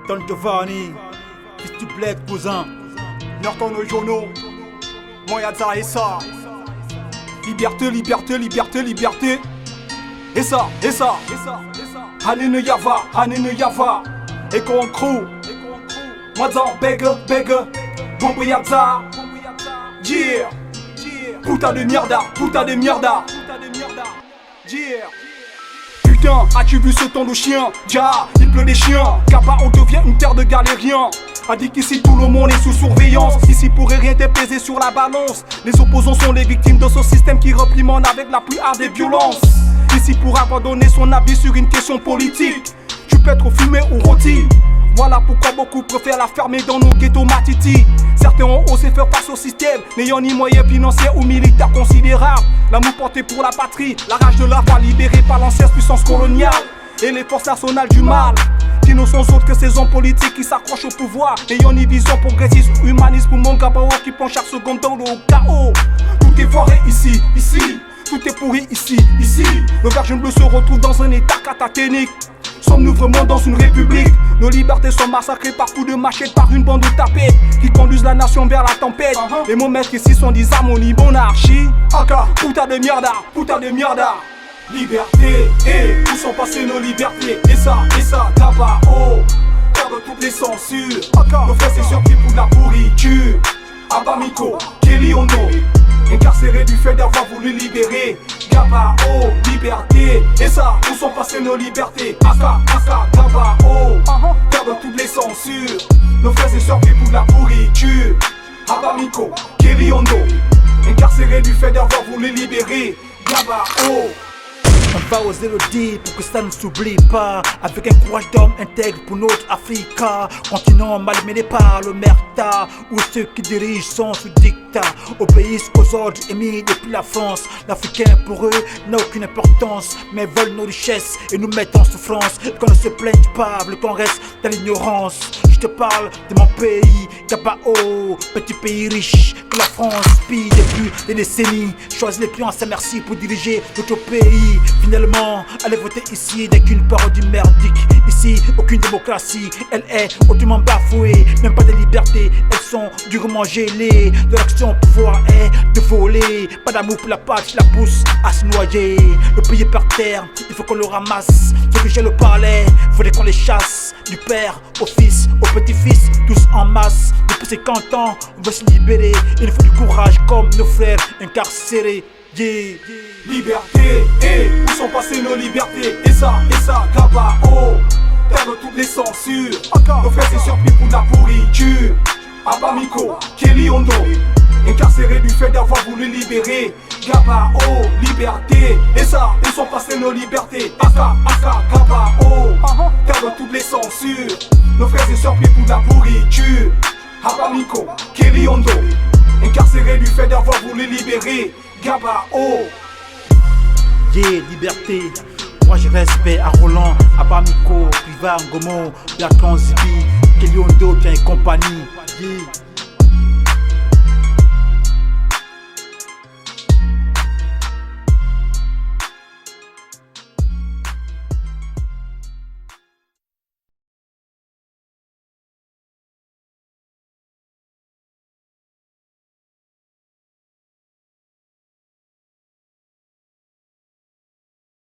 Don Giovanni, fils du Bled, cousin. Norton aux journaux, Moyaza et ça. Liberté, liberté, liberté, liberté. Et ça, et ça, et ça, et ça. Hanine Yava, Hanine Yava. Et qu'on crew. Mazan, bege, bege. Bomboyaza. Yeah. Puta de mierda, puta de mierda. Yeah. Putain, as-tu vu ce temps de chien? Ja, il pleut des chiens. Kappa, on devient une terre de galériens. A dit qu'ici tout le monde est sous surveillance. Ici pourrait rien te peser sur la balance. Les opposants sont les victimes de ce système qui reprimande avec la plus hard des violences. Ici pour abandonner son avis sur une question politique, tu peux être fumé ou rôti. Voilà pourquoi beaucoup préfèrent la fermer dans nos ghettos matiti. Certains ont osé faire face au système, n'ayant ni moyens financiers ou militaires considérables. L'amour porté pour la patrie, la rage de la foi libérée par l'ancienne puissance coloniale et les forces nationales du mal, qui ne sont autres que ces hommes politiques qui s'accrochent au pouvoir, n'ayant ni vision progressiste ou humaniste pour mon gabao qui plonge chaque seconde dans le chaos. Tout est foiré ici, ici. Tout est pourri ici, ici. Le Virgin Bleu se retrouve dans un état catatonique. Sommes-nous vraiment dans une république? Nos libertés sont massacrées par coups de machette, par une bande de tapettes qui conduisent la nation vers la tempête. Les mots maîtres ici sont disharmonie, monarchie. Aka, puta de mierda, puta de mierda. Liberté, où sont passées nos libertés? Et ça, là-bas, oh. Terre de toutes les censures. Nos frères c'est surpris pour de la pourriture. Abamiko, Kelly Ono, incarcéré du fait d'avoir voulu libérer. Gaba, oh, liberté. Et ça, où sont passées nos libertés? Aka, Gaba, oh. Terre de toutes les censures. Nos frères et sœurs pris pour de la pourriture. Abamiko, Kelly Ono, incarcéré du fait d'avoir voulu libérer. Gaba, oh. On va oser le dire pour que ça ne s'oublie pas. Avec un courage d'homme intègre pour notre Africa. Continent malmené par le merta, où ceux qui dirigent sont sous dictat, obéissent aux ordres émis depuis la France. L'Africain pour eux n'a aucune importance, mais volent nos richesses et nous mettent en souffrance. Qu'on ne se plaigne pas, qu'on reste dans l'ignorance. Je te parle de mon pays, Gabao, petit pays riche que la France pille depuis des décennies. Choisis les plus anciens merci pour diriger notre pays. Finalement, allez voter ici n'est qu'une parodie merdique. Ici, aucune démocratie, elle est hautement bafouée. Même pas de liberté, elles sont durement gelées. De l'action au pouvoir est de voler. Pas d'amour pour la patrie, la pousse à se noyer. Le pays est par terre, il faut qu'on le ramasse. Ceux que j'ai le palais, faudrait qu'on les chasse. Du père au fils, au petit-fils, tous en masse. Depuis 50 ans, on veut se libérer. Il nous faut du courage comme nos frères incarcérés. Yeah. Liberté, où sont passées nos libertés? Et ça, Gaba, oh. Terre de toutes les censures. Nos frères c'est surpris pour de la pourriture. Abamiko, Kelly Ono, incarcéré du fait d'avoir voulu libérer. Gaba, oh, liberté. Et ça, où sont passées nos libertés? Aka, Gaba, oh. Terre de toutes les censures. Nos frères c'est surpris pour de la pourriture. Abamiko, Kelly Ono, incarcéré du fait d'avoir voulu libérer. Gaba, oh. Yeah, liberté. Moi je respecte à Roland, Abamiko, Priva, Ngomo, Black Zibi, Kelly Ondo, bien et compagnie. Yeah.